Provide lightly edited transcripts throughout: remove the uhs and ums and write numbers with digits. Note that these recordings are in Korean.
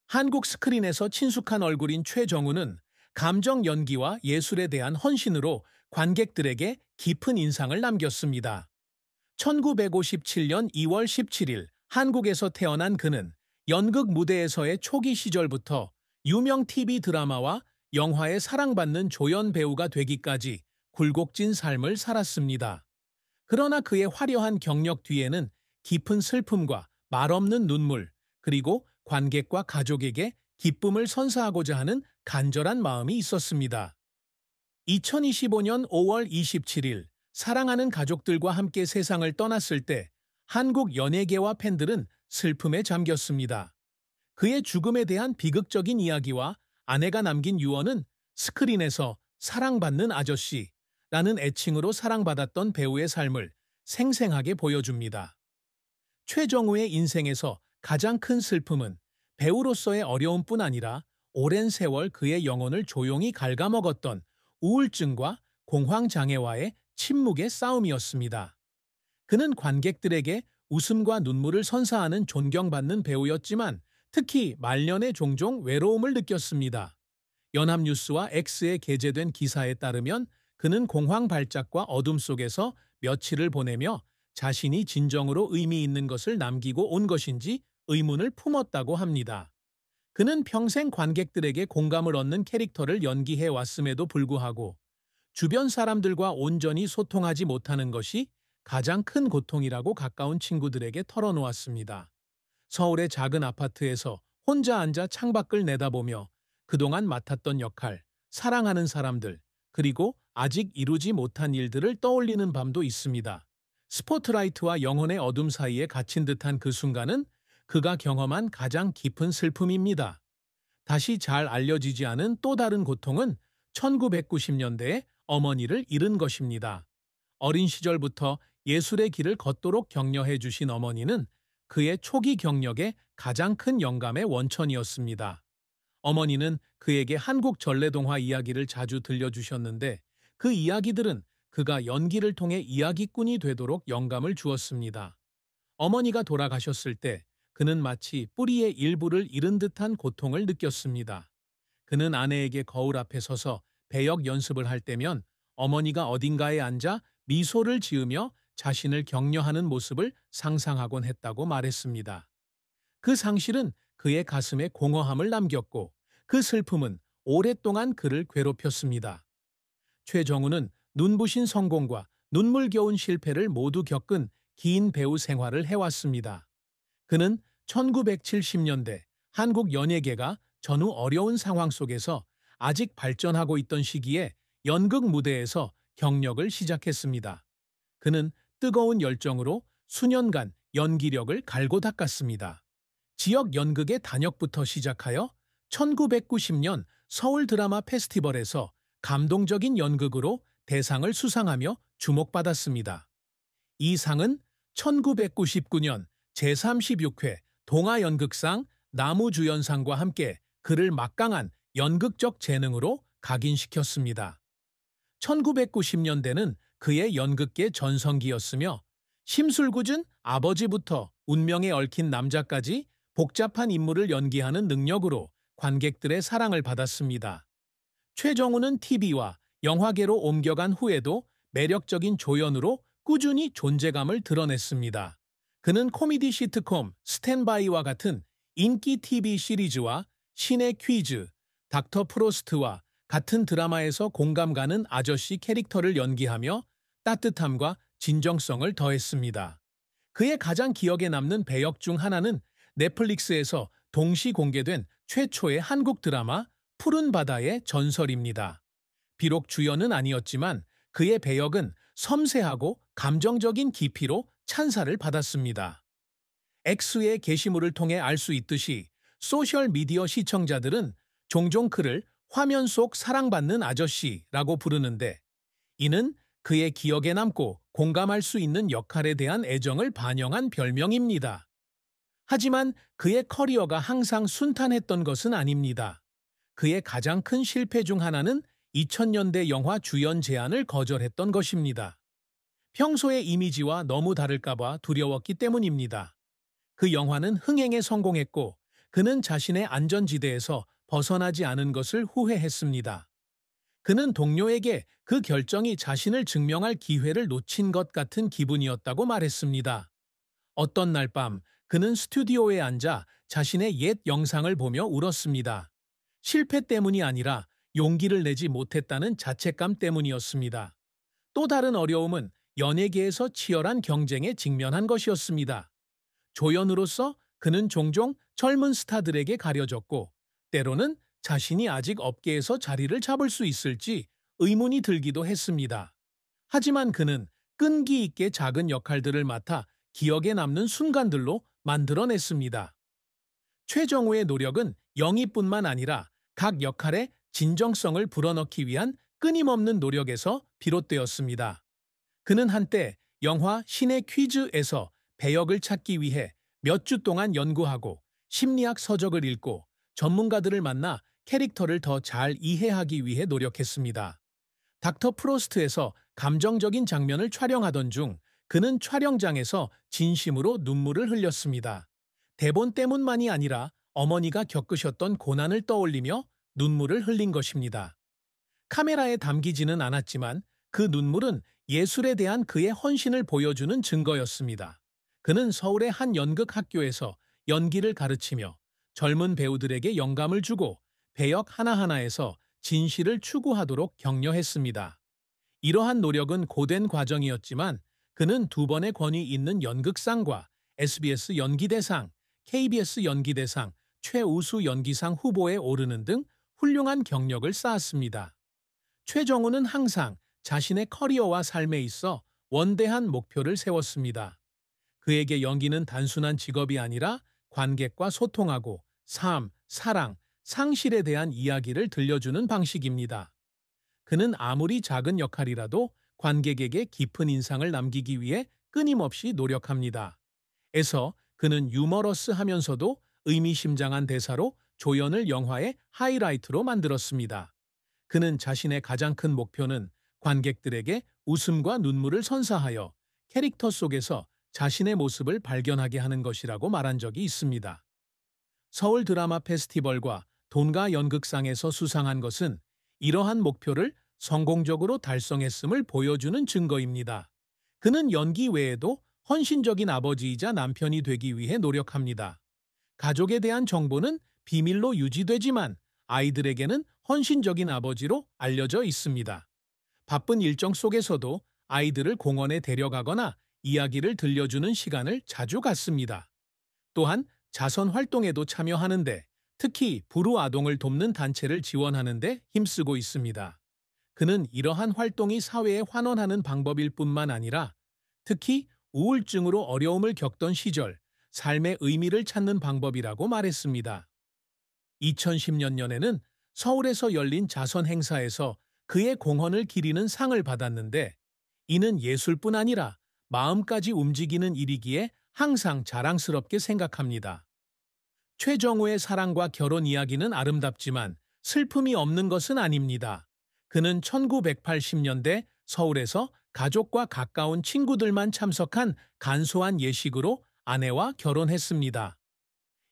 한국 스크린에서 친숙한 얼굴인 최정우는 감정 연기와 예술에 대한 헌신으로 관객들에게 깊은 인상을 남겼습니다. 1957년 2월 17일 한국에서 태어난 그는 연극 무대에서의 초기 시절부터 유명 TV 드라마와 영화에 사랑받는 조연 배우가 되기까지 굴곡진 삶을 살았습니다. 그러나 그의 화려한 경력 뒤에는 깊은 슬픔과 말없는 눈물, 그리고 관객과 가족에게 기쁨을 선사하고자 하는 간절한 마음이 있었습니다. 2025년 5월 27일 사랑하는 가족들과 함께 세상을 떠났을 때 한국 연예계와 팬들은 슬픔에 잠겼습니다. 그의 죽음에 대한 비극적인 이야기와 아내가 남긴 유언은 스크린에서 사랑받는 아저씨라는 애칭으로 사랑받았던 배우의 삶을 생생하게 보여줍니다. 최정우의 인생에서 가장 큰 슬픔은 배우로서의 어려움뿐 아니라 오랜 세월 그의 영혼을 조용히 갉아먹었던 우울증과 공황장애와의 침묵의 싸움이었습니다. 그는 관객들에게 웃음과 눈물을 선사하는 존경받는 배우였지만 특히 말년에 종종 외로움을 느꼈습니다. 연합뉴스와 X에 게재된 기사에 따르면 그는 공황 발작과 어둠 속에서 며칠을 보내며 자신이 진정으로 의미 있는 것을 남기고 온 것인지 의문을 품었다고 합니다. 그는 평생 관객들에게 공감을 얻는 캐릭터를 연기해 왔음에도 불구하고 주변 사람들과 온전히 소통하지 못하는 것이 가장 큰 고통이라고 가까운 친구들에게 털어놓았습니다. 서울의 작은 아파트에서 혼자 앉아 창밖을 내다보며 그동안 맡았던 역할, 사랑하는 사람들, 그리고 아직 이루지 못한 일들을 떠올리는 밤도 있습니다. 스포트라이트와 영혼의 어둠 사이에 갇힌 듯한 그 순간은 그가 경험한 가장 깊은 슬픔입니다. 다시 잘 알려지지 않은 또 다른 고통은 1990년대에 어머니를 잃은 것입니다. 어린 시절부터 예술의 길을 걷도록 격려해 주신 어머니는 그의 초기 경력의 가장 큰 영감의 원천이었습니다. 어머니는 그에게 한국 전래동화 이야기를 자주 들려주셨는데 그 이야기들은 그가 연기를 통해 이야기꾼이 되도록 영감을 주었습니다. 어머니가 돌아가셨을 때 그는 마치 뿌리의 일부를 잃은 듯한 고통을 느꼈습니다. 그는 아내에게 거울 앞에 서서 배역 연습을 할 때면 어머니가 어딘가에 앉아 미소를 지으며 자신을 격려하는 모습을 상상하곤 했다고 말했습니다. 그 상실은 그의 가슴에 공허함을 남겼고 그 슬픔은 오랫동안 그를 괴롭혔습니다. 최정우는 눈부신 성공과 눈물겨운 실패를 모두 겪은 긴 배우 생활을 해왔습니다. 그는 1970년대 한국 연예계가 전후 어려운 상황 속에서 아직 발전하고 있던 시기에 연극 무대에서 경력을 시작했습니다. 그는 뜨거운 열정으로 수년간 연기력을 갈고 닦았습니다. 지역 연극의 단역부터 시작하여 1990년 서울 드라마 페스티벌에서 감동적인 연극으로 대상을 수상하며 주목받았습니다. 이 상은 1999년 제36회 동아연극상 나무주연상과 함께 그를 막강한 연극적 재능으로 각인시켰습니다. 1990년대는 그의 연극계 전성기였으며 심술궂은 아버지부터 운명에 얽힌 남자까지 복잡한 인물을 연기하는 능력으로 관객들의 사랑을 받았습니다. 최정우는 TV와 영화계로 옮겨간 후에도 매력적인 조연으로 꾸준히 존재감을 드러냈습니다. 그는 코미디 시트콤 스탠바이와 같은 인기 TV 시리즈와 신의 퀴즈, 닥터 프로스트와 같은 드라마에서 공감 가는 아저씨 캐릭터를 연기하며 따뜻함과 진정성을 더했습니다. 그의 가장 기억에 남는 배역 중 하나는 넷플릭스에서 동시 공개된 최초의 한국 드라마 푸른 바다의 전설입니다. 비록 주연은 아니었지만 그의 배역은 섬세하고 감정적인 깊이로 찬사를 받았습니다. X의 게시물을 통해 알 수 있듯이 소셜미디어 시청자들은 종종 그를 화면 속 사랑받는 아저씨라고 부르는데 이는 그의 기억에 남고 공감할 수 있는 역할에 대한 애정을 반영한 별명입니다. 하지만 그의 커리어가 항상 순탄했던 것은 아닙니다. 그의 가장 큰 실패 중 하나는 2000년대 영화 주연 제안을 거절했던 것입니다. 평소의 이미지와 너무 다를까봐 두려웠기 때문입니다. 그 영화는 흥행에 성공했고 그는 자신의 안전지대에서 벗어나지 않은 것을 후회했습니다. 그는 동료에게 그 결정이 자신을 증명할 기회를 놓친 것 같은 기분이었다고 말했습니다. 어떤 날 밤 그는 스튜디오에 앉아 자신의 옛 영상을 보며 울었습니다. 실패 때문이 아니라 용기를 내지 못했다는 자책감 때문이었습니다. 또 다른 어려움은 연예계에서 치열한 경쟁에 직면한 것이었습니다. 조연으로서 그는 종종 젊은 스타들에게 가려졌고, 때로는 자신이 아직 업계에서 자리를 잡을 수 있을지 의문이 들기도 했습니다. 하지만 그는 끈기 있게 작은 역할들을 맡아 기억에 남는 순간들로 만들어냈습니다. 최정우의 노력은 영희뿐만 아니라 각 역할의 진정성을 불어넣기 위한 끊임없는 노력에서 비롯되었습니다. 그는 한때 영화 신의 퀴즈에서 배역을 찾기 위해 몇 주 동안 연구하고 심리학 서적을 읽고 전문가들을 만나 캐릭터를 더 잘 이해하기 위해 노력했습니다. 닥터 프로스트에서 감정적인 장면을 촬영하던 중 그는 촬영장에서 진심으로 눈물을 흘렸습니다. 대본 때문만이 아니라 어머니가 겪으셨던 고난을 떠올리며 눈물을 흘린 것입니다. 카메라에 담기지는 않았지만 그 눈물은 예술에 대한 그의 헌신을 보여주는 증거였습니다. 그는 서울의 한 연극 학교에서 연기를 가르치며 젊은 배우들에게 영감을 주고 배역 하나하나에서 진실을 추구하도록 격려했습니다. 이러한 노력은 고된 과정이었지만 그는 2번의 권위 있는 연극상과 SBS 연기대상, KBS 연기대상, 최우수 연기상 후보에 오르는 등 훌륭한 경력을 쌓았습니다. 최정우는 항상 자신의 커리어와 삶에 있어 원대한 목표를 세웠습니다. 그에게 연기는 단순한 직업이 아니라 관객과 소통하고 삶, 사랑, 상실에 대한 이야기를 들려주는 방식입니다. 그는 아무리 작은 역할이라도 관객에게 깊은 인상을 남기기 위해 끊임없이 노력합니다. 에서 그는 유머러스하면서도 의미심장한 대사로 조연을 영화의 하이라이트로 만들었습니다. 그는 자신의 가장 큰 목표는 관객들에게 웃음과 눈물을 선사하여 캐릭터 속에서 자신의 모습을 발견하게 하는 것이라고 말한 적이 있습니다. 서울 드라마 페스티벌과 돈가 연극상에서 수상한 것은 이러한 목표를 성공적으로 달성했음을 보여주는 증거입니다. 그는 연기 외에도 헌신적인 아버지이자 남편이 되기 위해 노력합니다. 가족에 대한 정보는 비밀로 유지되지만 아이들에게는 헌신적인 아버지로 알려져 있습니다. 바쁜 일정 속에서도 아이들을 공원에 데려가거나 이야기를 들려주는 시간을 자주 갖습니다. 또한 자선 활동에도 참여하는데 특히 불우아동을 돕는 단체를 지원하는 데 힘쓰고 있습니다. 그는 이러한 활동이 사회에 환원하는 방법일 뿐만 아니라 특히 우울증으로 어려움을 겪던 시절 삶의 의미를 찾는 방법이라고 말했습니다. 2010년에는 서울에서 열린 자선 행사에서 그의 공헌을 기리는 상을 받았는데 이는 예술뿐 아니라 마음까지 움직이는 일이기에 항상 자랑스럽게 생각합니다. 최정우의 사랑과 결혼 이야기는 아름답지만 슬픔이 없는 것은 아닙니다. 그는 1980년대 서울에서 가족과 가까운 친구들만 참석한 간소한 예식으로 아내와 결혼했습니다.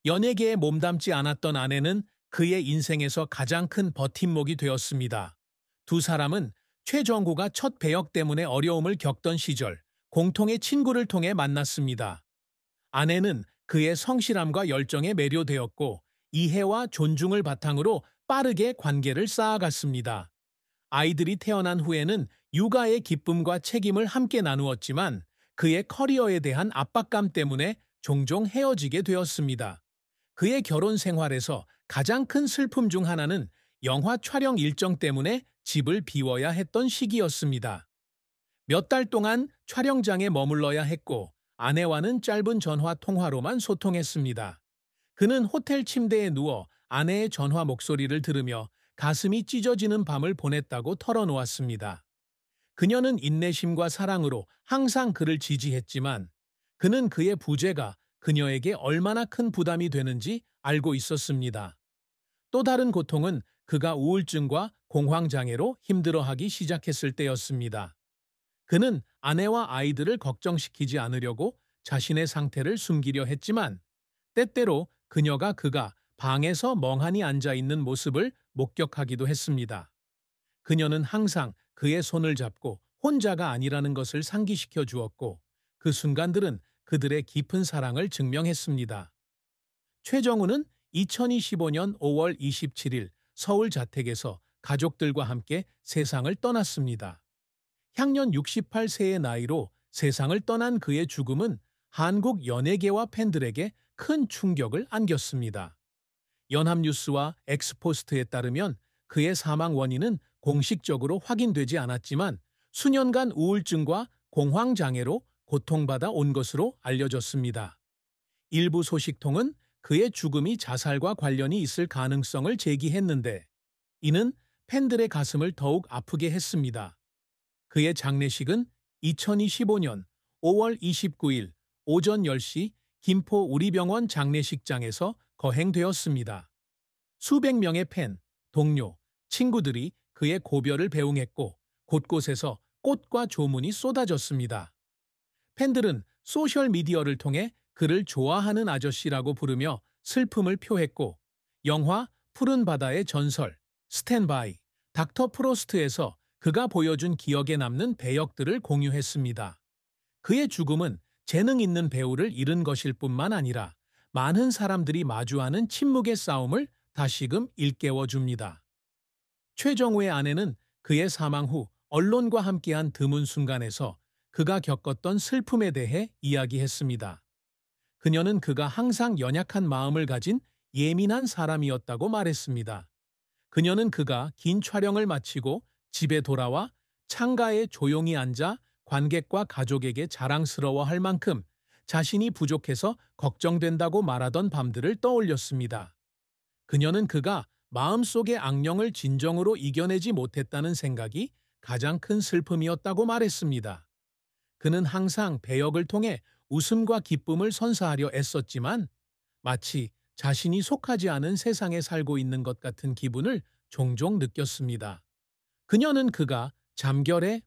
연예계에 몸담지 않았던 아내는 그의 인생에서 가장 큰 버팀목이 되었습니다. 두 사람은 최정우가 첫 배역 때문에 어려움을 겪던 시절 공통의 친구를 통해 만났습니다. 아내는 그의 성실함과 열정에 매료되었고 이해와 존중을 바탕으로 빠르게 관계를 쌓아갔습니다. 아이들이 태어난 후에는 육아의 기쁨과 책임을 함께 나누었지만 그의 커리어에 대한 압박감 때문에 종종 헤어지게 되었습니다. 그의 결혼 생활에서 가장 큰 슬픔 중 하나는 영화 촬영 일정 때문에 집을 비워야 했던 시기였습니다. 몇 달 동안 촬영장에 머물러야 했고 아내와는 짧은 전화 통화로만 소통했습니다. 그는 호텔 침대에 누워 아내의 전화 목소리를 들으며 가슴이 찢어지는 밤을 보냈다고 털어놓았습니다. 그녀는 인내심과 사랑으로 항상 그를 지지했지만 그는 그의 부재가 그녀에게 얼마나 큰 부담이 되는지 알고 있었습니다. 또 다른 고통은 그가 우울증과 공황장애로 힘들어하기 시작했을 때였습니다. 그는 아내와 아이들을 걱정시키지 않으려고 자신의 상태를 숨기려 했지만 때때로 그가 방에서 멍하니 앉아 있는 모습을 목격하기도 했습니다. 그녀는 항상 그의 손을 잡고 혼자가 아니라는 것을 상기시켜 주었고, 그 순간들은 그들의 깊은 사랑을 증명했습니다. 최정우는 2025년 5월 27일 서울 자택에서 가족들과 함께 세상을 떠났습니다. 향년 68세의 나이로 세상을 떠난 그의 죽음은 한국 연예계와 팬들에게 큰 충격을 안겼습니다. 연합뉴스와 엑스포스트에 따르면 그의 사망 원인은 공식적으로 확인되지 않았지만 수년간 우울증과 공황장애로 고통받아 온 것으로 알려졌습니다. 일부 소식통은 그의 죽음이 자살과 관련이 있을 가능성을 제기했는데, 이는 팬들의 가슴을 더욱 아프게 했습니다. 그의 장례식은 2025년 5월 29일 오전 10시 김포 우리병원 장례식장에서 거행되었습니다. 수백 명의 팬, 동료, 친구들이 그의 고별을 배웅했고, 곳곳에서 꽃과 조문이 쏟아졌습니다. 팬들은 소셜미디어를 통해 그를 좋아하는 아저씨라고 부르며 슬픔을 표했고, 영화 푸른 바다의 전설, 스탠바이, 닥터 프로스트에서 그가 보여준 기억에 남는 배역들을 공유했습니다. 그의 죽음은 재능 있는 배우를 잃은 것일 뿐만 아니라 많은 사람들이 마주하는 침묵의 싸움을 다시금 일깨워줍니다. 최정우의 아내는 그의 사망 후 언론과 함께한 드문 순간에서 그가 겪었던 슬픔에 대해 이야기했습니다. 그녀는 그가 항상 연약한 마음을 가진 예민한 사람이었다고 말했습니다. 그녀는 그가 긴 촬영을 마치고 집에 돌아와 창가에 조용히 앉아 관객과 가족에게 자랑스러워할 만큼 자신이 부족해서 걱정된다고 말하던 밤들을 떠올렸습니다. 그녀는 그가 마음속의 악령을 진정으로 이겨내지 못했다는 생각이 가장 큰 슬픔이었다고 말했습니다. 그는 항상 배역을 통해 웃음과 기쁨을 선사하려 애썼지만 마치 자신이 속하지 않은 세상에 살고 있는 것 같은 기분을 종종 느꼈습니다. 그녀는 그가 잠결의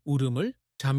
울음을